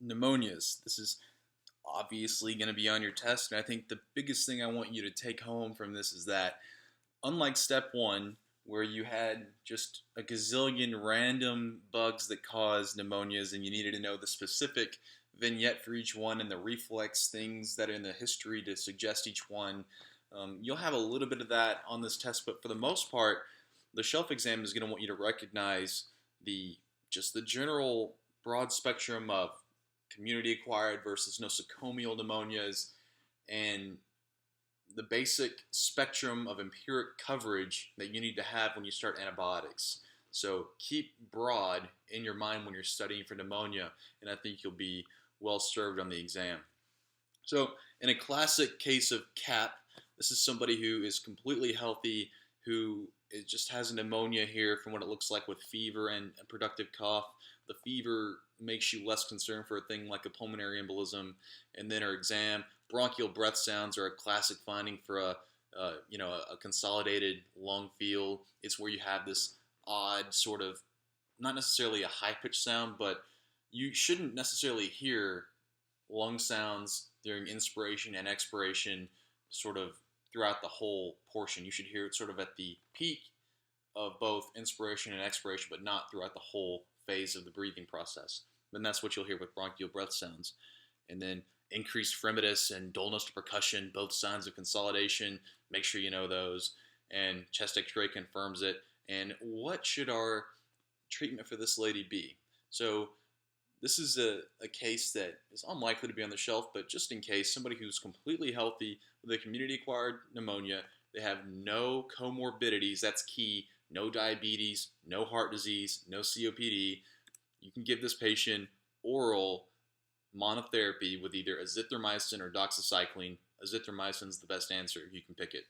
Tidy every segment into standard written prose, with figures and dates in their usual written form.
Pneumonias. This is obviously going to be on your test, and I think the biggest thing I want you to take home from this is that, unlike step one, where you had just a gazillion random bugs that cause pneumonias and you needed to know the specific vignette for each one and the reflex things that are in the history to suggest each one, you'll have a little bit of that on this test, but for the most part, the shelf exam is going to want you to recognize the just the general broad spectrum of community acquired versus nosocomial pneumonias and the basic spectrum of empiric coverage that you need to have when you start antibiotics. So keep broad in your mind when you're studying for pneumonia, and I think you'll be well served on the exam. So in a classic case of CAP, this is somebody who is completely healthy, who just has pneumonia here from what it looks like with fever and productive cough. The fever makes you less concerned for a thing like a pulmonary embolism, and then our exam. Bronchial breath sounds are a classic finding for a consolidated lung field. It's where you have this odd sort of, not necessarily a high pitched sound, but you shouldn't necessarily hear lung sounds during inspiration and expiration sort of throughout the whole portion. You should hear it sort of at the peak of both inspiration and expiration, but not throughout the whole phase of the breathing process. And that's what you'll hear with bronchial breath sounds. And then increased fremitus and dullness to percussion, both signs of consolidation. Make sure you know those. And chest x-ray confirms it. And what should our treatment for this lady be? So this is a case that is unlikely to be on the shelf, but just in case, somebody who's completely healthy with a community-acquired pneumonia, they have no comorbidities, that's key, no diabetes, no heart disease, no COPD, you can give this patient oral monotherapy with either azithromycin or doxycycline. Azithromycin is the best answer, you can pick it.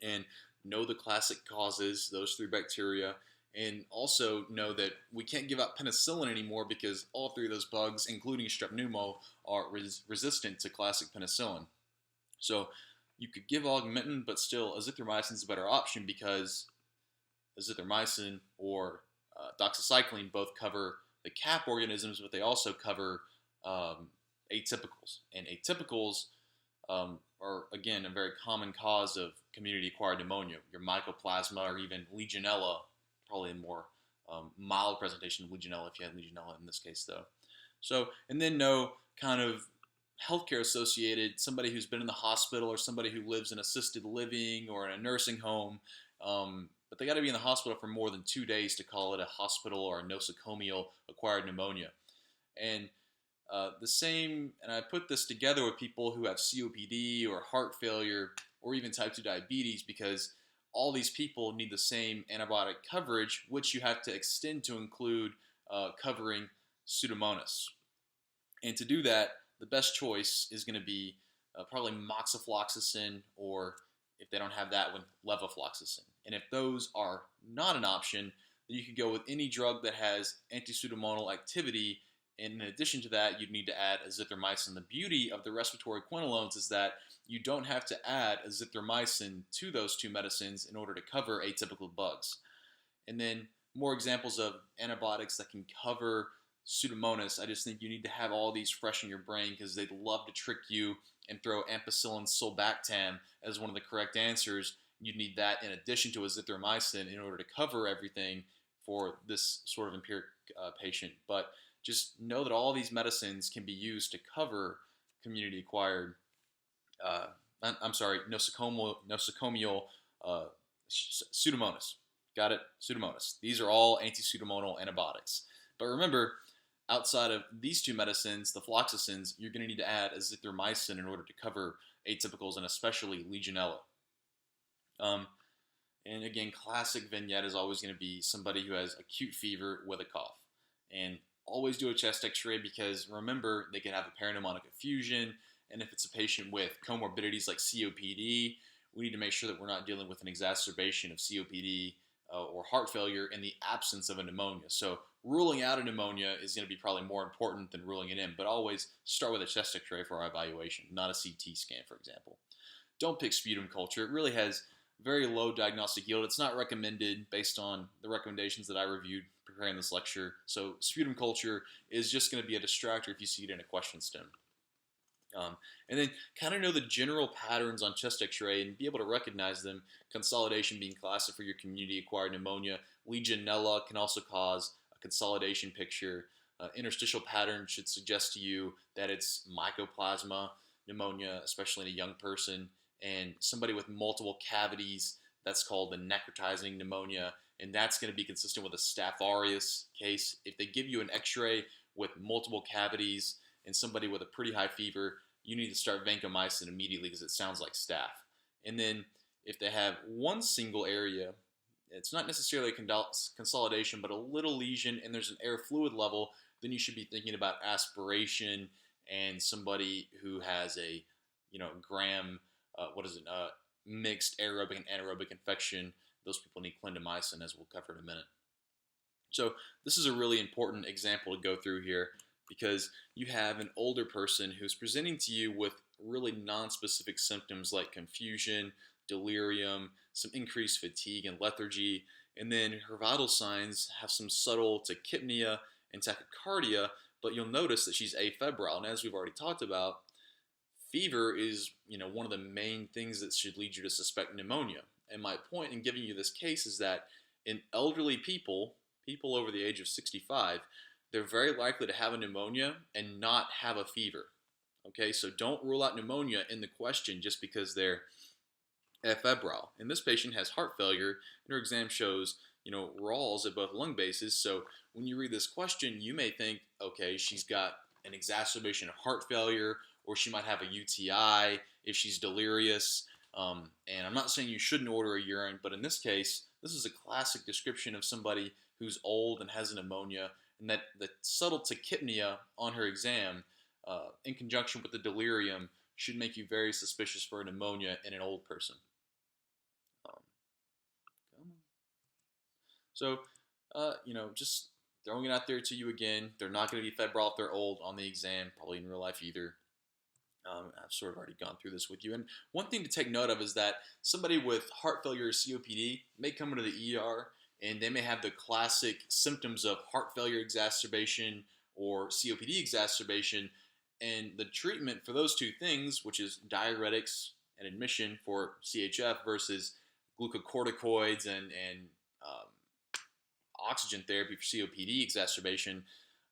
And know the classic causes, those three bacteria, and also know that we can't give out penicillin anymore because all three of those bugs, including strep pneumo, are resistant to classic penicillin. So you could give augmentin, but still azithromycin is a better option because azithromycin or doxycycline both cover the CAP organisms, but they also cover atypicals. And atypicals are, again, a very common cause of community-acquired pneumonia. Your mycoplasma or even Legionella, probably a more mild presentation of Legionella if you had Legionella in this case, though. So, and then know kind of healthcare associated, somebody who's been in the hospital or somebody who lives in assisted living or in a nursing home, but they got to be in the hospital for more than 2 days to call it a hospital or a nosocomial acquired pneumonia. And the same, and I put this together with people who have COPD or heart failure or even type 2 diabetes because all these people need the same antibiotic coverage, which you have to extend to include covering Pseudomonas. And to do that, the best choice is going to be probably moxifloxacin, or if they don't have that one, levofloxacin. And if those are not an option, then you could go with any drug that has anti-pseudomonal activity. And in addition to that, you'd need to add azithromycin. The beauty of the respiratory quinolones is that you don't have to add azithromycin to those two medicines in order to cover atypical bugs. And then more examples of antibiotics that can cover Pseudomonas. I just think you need to have all these fresh in your brain because they'd love to trick you and throw ampicillin sulbactam as one of the correct answers. You'd need that in addition to azithromycin in order to cover everything for this sort of empiric patient. But just know that all these medicines can be used to cover community-acquired, nosocomial Pseudomonas. Got it? Pseudomonas. These are all anti-pseudomonal antibiotics. But remember, outside of these two medicines, the floxacins, you're going to need to add azithromycin in order to cover atypicals and especially Legionella. And again, classic vignette is always going to be somebody who has acute fever with a cough. And always do a chest x-ray because remember, they can have a parapneumonic effusion. And if it's a patient with comorbidities like COPD, we need to make sure that we're not dealing with an exacerbation of COPD or heart failure in the absence of a pneumonia. So ruling out a pneumonia is going to be probably more important than ruling it in, but always start with a chest x-ray for our evaluation, not a CT scan, for example. Don't pick sputum culture. It really has very low diagnostic yield. It's not recommended based on the recommendations that I reviewed preparing this lecture. So sputum culture is just going to be a distractor if you see it in a question stem. And then kind of know the general patterns on chest x-ray and be able to recognize them. Consolidation being classic for your community-acquired pneumonia. Legionella can also cause a consolidation picture. Interstitial pattern should suggest to you that it's mycoplasma pneumonia, especially in a young person. And somebody with multiple cavities, that's called the necrotizing pneumonia. And that's going to be consistent with a Staph aureus case. If they give you an x-ray with multiple cavities and somebody with a pretty high fever, you need to start vancomycin immediately because it sounds like staph. And then if they have one single area, it's not necessarily a consolidation, but a little lesion, and there's an air fluid level, then you should be thinking about aspiration. And somebody who has a, gram, mixed aerobic and anaerobic infection, those people need clindamycin, as we'll cover in a minute. So this is a really important example to go through here, because you have an older person who's presenting to you with really non-specific symptoms like confusion, delirium, some increased fatigue and lethargy, and then her vital signs have some subtle tachypnea and tachycardia, but you'll notice that she's afebrile. And as we've already talked about, fever is one of the main things that should lead you to suspect pneumonia. And my point in giving you this case is that in elderly people over the age of 65, they're very likely to have a pneumonia and not have a fever. Okay, so don't rule out pneumonia in the question just because they're afebrile. And this patient has heart failure, and her exam shows, RALs at both lung bases. So when you read this question, you may think, okay, she's got an exacerbation of heart failure, or she might have a UTI if she's delirious. And I'm not saying you shouldn't order a urine, but in this case, this is a classic description of somebody who's old and has a pneumonia, and that the subtle tachypnea on her exam, in conjunction with the delirium, should make you very suspicious for a pneumonia in an old person. So, just throwing it out there to you again, they're not going to be febrile if they're old on the exam, probably in real life either. I've sort of already gone through this with you. And one thing to take note of is that somebody with heart failure or COPD may come into the ER and they may have the classic symptoms of heart failure exacerbation or COPD exacerbation. And the treatment for those two things, which is diuretics and admission for CHF versus glucocorticoids and oxygen therapy for COPD exacerbation,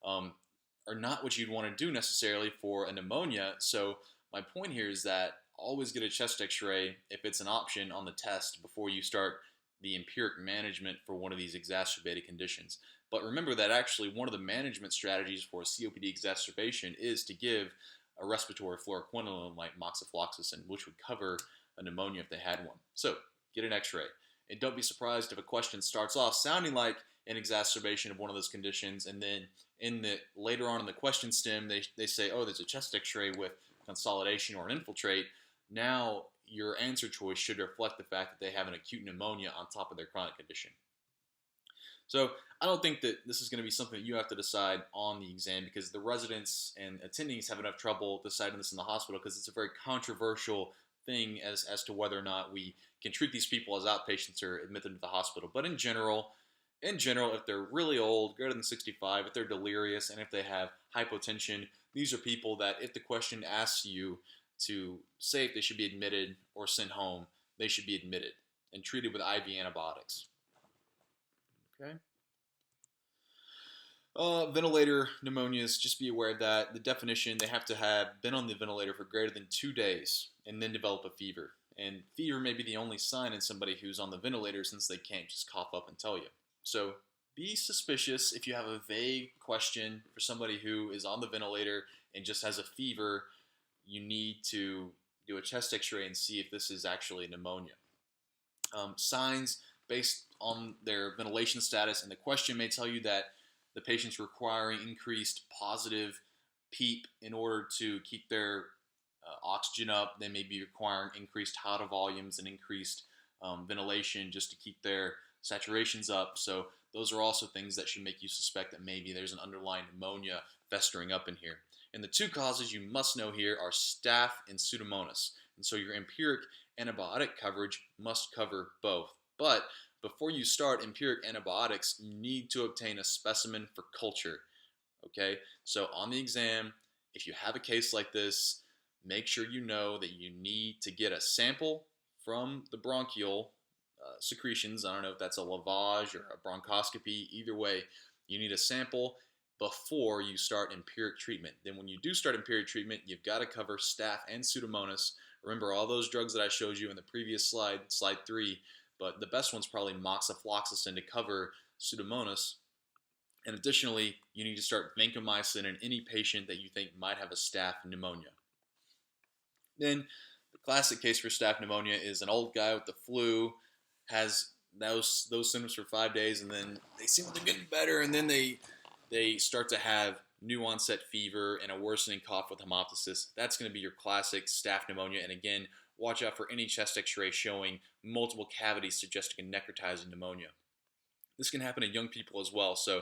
are not what you'd want to do necessarily for a pneumonia. So my point here is that always get a chest x-ray if it's an option on the test before you start the empiric management for one of these exacerbated conditions. But remember that actually one of the management strategies for a COPD exacerbation is to give a respiratory fluoroquinolone like moxifloxacin, which would cover a pneumonia if they had one. So get an x-ray. And don't be surprised if a question starts off sounding like an exacerbation of one of those conditions, and then later on in the question stem, they say, oh, there's a chest x-ray with consolidation or an infiltrate. Now your answer choice should reflect the fact that they have an acute pneumonia on top of their chronic condition. So I don't think that this is going to be something that you have to decide on the exam, because the residents and attendings have enough trouble deciding this in the hospital, because it's a very controversial thing as to whether or not we can treat these people as outpatients or admit them to the hospital. But in general, if they're really old, greater than 65, if they're delirious, and if they have hypotension, these are people that if the question asks you to say if they should be admitted or sent home, they should be admitted and treated with IV antibiotics. Okay. Ventilator pneumonias, just be aware of that. The definition, they have to have been on the ventilator for greater than 2 days and then develop a fever. And fever may be the only sign in somebody who's on the ventilator, since they can't just cough up and tell you. So be suspicious if you have a vague question for somebody who is on the ventilator and just has a fever. You need to do a chest x-ray and see if this is actually pneumonia. Signs based on their ventilation status, and the question may tell you that the patient's requiring increased positive PEEP in order to keep their oxygen up. They may be requiring increased HADA volumes and increased ventilation just to keep their saturations up. So those are also things that should make you suspect that maybe there's an underlying pneumonia festering up in here. And the two causes you must know here are staph and Pseudomonas. And so your empiric antibiotic coverage must cover both. But before you start empiric antibiotics, you need to obtain a specimen for culture. Okay, so on the exam, if you have a case like this, make sure you know that you need to get a sample from the bronchial secretions. I don't know if that's a lavage or a bronchoscopy. Either way, you need a sample before you start empiric treatment. Then when you do start empiric treatment, you've got to cover staph and Pseudomonas. Remember all those drugs that I showed you in the previous slide, slide 3, but the best one's probably moxifloxacin to cover Pseudomonas. And additionally, you need to start vancomycin in any patient that you think might have a staph pneumonia. Then the classic case for staph pneumonia is an old guy with the flu, has those symptoms for 5 days, and then they seem like they're getting better, and then they start to have new onset fever and a worsening cough with hemoptysis. That's going to be your classic staph pneumonia. And again, watch out for any chest x-ray showing multiple cavities suggesting a necrotizing pneumonia. This can happen in young people as well. So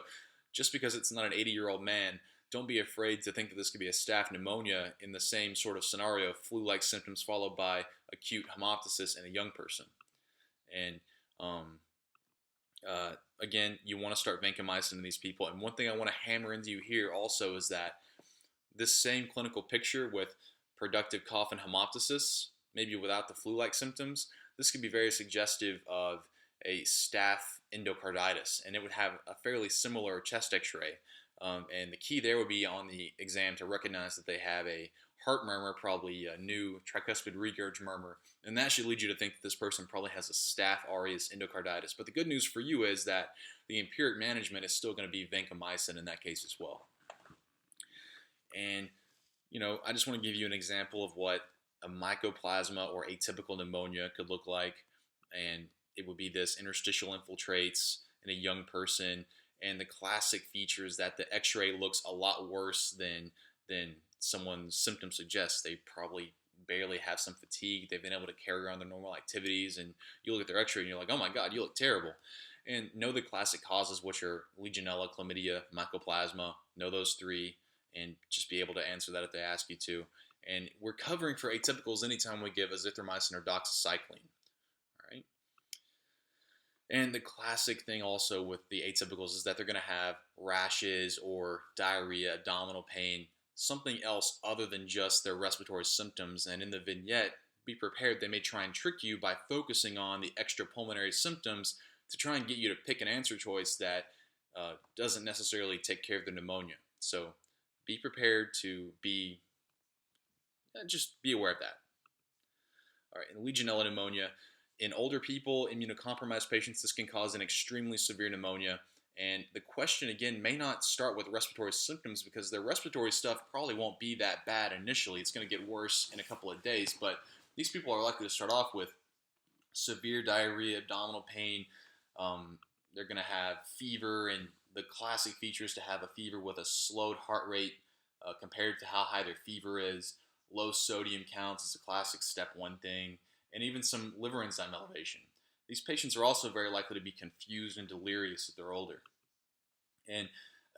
just because it's not an 80-year-old man, don't be afraid to think that this could be a staph pneumonia in the same sort of scenario, flu-like symptoms followed by acute hemoptysis in a young person. And again, you want to start vancomycin in these people. And one thing I want to hammer into you here also is that this same clinical picture with productive cough and hemoptysis, maybe without the flu-like symptoms, this could be very suggestive of a staph endocarditis, and it would have a fairly similar chest x-ray. And the key there would be on the exam to recognize that they have a heart murmur, probably a new tricuspid regurg murmur, and that should lead you to think that this person probably has a staph aureus endocarditis. But the good news for you is that the empiric management is still going to be vancomycin in that case as well. And, I just want to give you an example of what a mycoplasma or atypical pneumonia could look like. And it would be this interstitial infiltrates in a young person, and the classic feature is that the x-ray looks a lot worse than someone's symptoms suggest. They probably barely have some fatigue. They've been able to carry on their normal activities, and you look at their x-ray and you're like, oh my God, you look terrible. And know the classic causes, which are Legionella, chlamydia, mycoplasma. Know those 3 and just be able to answer that if they ask you to. And we're covering for atypicals anytime we give azithromycin or doxycycline. All right. And the classic thing also with the atypicals is that they're going to have rashes or diarrhea, abdominal pain, something else other than just their respiratory symptoms. And in the vignette, be prepared. They may try and trick you by focusing on the extrapulmonary symptoms to try and get you to pick an answer choice that doesn't necessarily take care of the pneumonia. So be prepared to just be aware of that. All right, and Legionella pneumonia. In older people, immunocompromised patients, this can cause an extremely severe pneumonia. And the question, again, may not start with respiratory symptoms because their respiratory stuff probably won't be that bad initially. It's going to get worse in a couple of days. But these people are likely to start off with severe diarrhea, abdominal pain. They're going to have fever, and the classic feature is to have a fever with a slowed heart rate compared to how high their fever is. Low sodium counts is a classic step 1 thing, and even some liver enzyme elevation. These patients are also very likely to be confused and delirious if they're older. And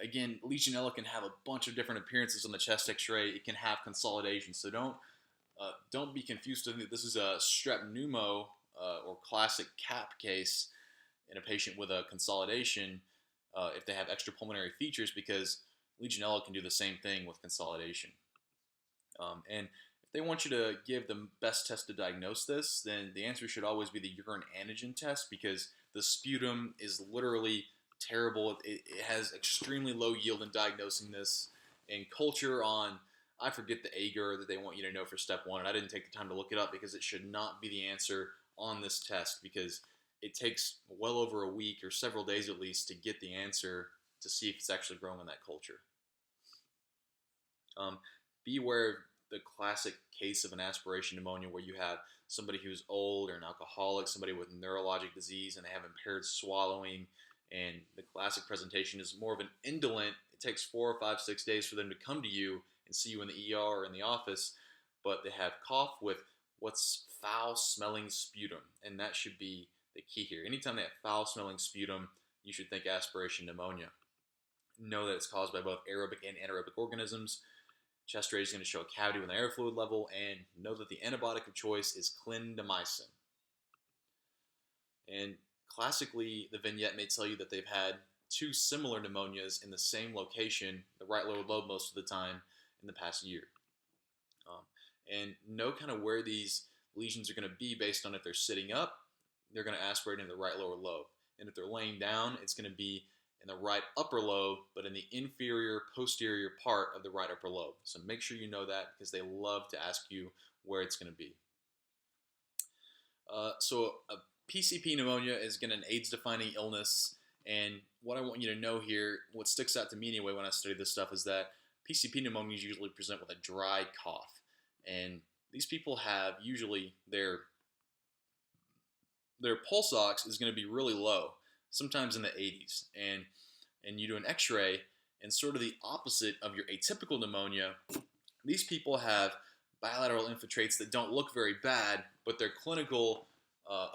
again, Legionella can have a bunch of different appearances on the chest x-ray. It can have consolidation, so don't be confused to think that this is a strep pneumo or classic CAP case in a patient with a consolidation if they have extrapulmonary features, because Legionella can do the same thing with consolidation. And if they want you to give the best test to diagnose this, then the answer should always be the urine antigen test, because the sputum is literally terrible. It has extremely low yield in diagnosing this. And culture on, I forget the agar that they want you to know for step 1, and I didn't take the time to look it up because it should not be the answer on this test, because it takes well over a week or several days at least to get the answer to see if it's actually growing in that culture. Be aware of the classic case of an aspiration pneumonia where you have somebody who's old or an alcoholic, somebody with neurologic disease, and they have impaired swallowing. And the classic presentation is more of an indolent. It takes 4 or 5, 6 days for them to come to you and see you in the ER or in the office, but they have cough with what's foul-smelling sputum, and that should be the key here. Anytime they have foul-smelling sputum, you should think aspiration pneumonia. Know that it's caused by both aerobic and anaerobic organisms. Chest rate is going to show a cavity with an air fluid level, and know that the antibiotic of choice is clindamycin. And classically, the vignette may tell you that they've had two similar pneumonias in the same location, the right lower lobe most of the time, in the past year. And know kind of where these lesions are going to be based on if they're sitting up, they're going to aspirate in the right lower lobe. And if they're laying down, it's going to be in the right upper lobe, but in the inferior posterior part of the right upper lobe. So make sure you know that, because they love to ask you where it's going to be. So a PCP pneumonia is again an AIDS-defining illness, and what I want you to know here, what sticks out to me anyway when I study this stuff, is that PCP pneumonias usually present with a dry cough, and these people have usually their pulse ox is going to be really low, sometimes in the 80s, and you do an X-ray, and sort of the opposite of your atypical pneumonia, these people have bilateral infiltrates that don't look very bad, but their clinical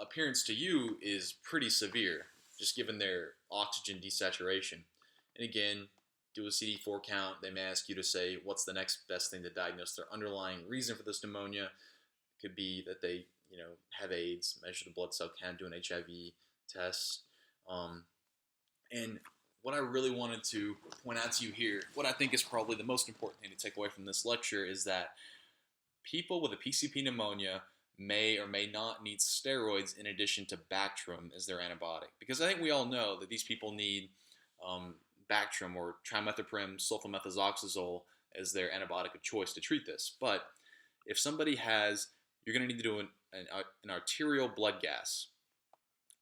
appearance to you is pretty severe, just given their oxygen desaturation. And again, do a CD4 count. They may ask you to say, what's the next best thing to diagnose their underlying reason for this pneumonia? It could be that they, have AIDS, measure the blood cell count, do an HIV test. And what I really wanted to point out to you here, what I think is probably the most important thing to take away from this lecture, is that people with a PCP pneumonia may or may not need steroids in addition to Bactrim as their antibiotic. Because I think we all know that these people need Bactrim or trimethoprim sulfamethoxazole as their antibiotic of choice to treat this. But if somebody has, you're going to need to do an arterial blood gas.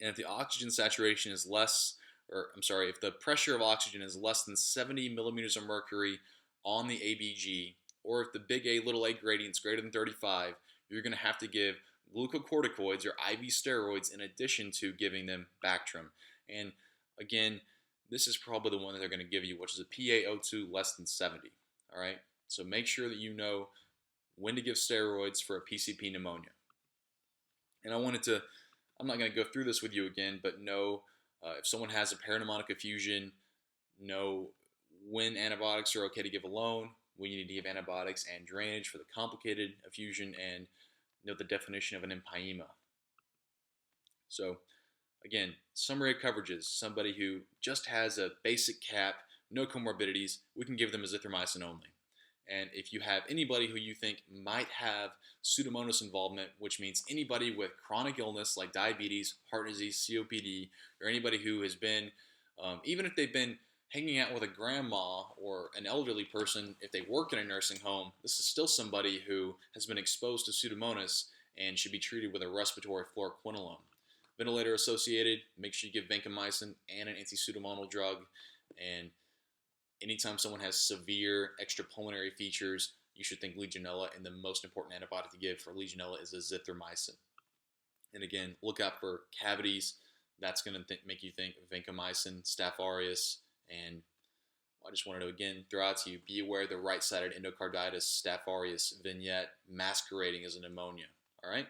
And if the oxygen saturation is if the pressure of oxygen is less than 70 millimeters of mercury on the ABG, or if the big A, little a gradient is greater than 35, you're going to have to give glucocorticoids or IV steroids in addition to giving them Bactrim. And again, this is probably the one that they're going to give you, which is a PaO2 less than 70. All right, so make sure that you know when to give steroids for a PCP pneumonia. And I'm not going to go through this with you again, but know if someone has a parapneumonic effusion, know when antibiotics are okay to give alone, when you need to give antibiotics and drainage for the complicated effusion, and know the definition of an empyema. So again, summary of coverages: somebody who just has a basic cap, no comorbidities, we can give them azithromycin only. And if you have anybody who you think might have Pseudomonas involvement, which means anybody with chronic illness like diabetes, heart disease, COPD, or anybody who has been, even if they've been hanging out with a grandma or an elderly person, if they work in a nursing home, this is still somebody who has been exposed to Pseudomonas and should be treated with a respiratory fluoroquinolone. Ventilator associated, make sure you give vancomycin and an anti-pseudomonal drug. And anytime someone has severe extrapulmonary features, you should think Legionella, and the most important antibiotic to give for Legionella is azithromycin. And again, look out for cavities. That's going to make you think of vancomycin, Staph aureus, and I just wanted to again throw out to you, be aware of the right-sided endocarditis, Staph aureus vignette masquerading as a pneumonia. All right?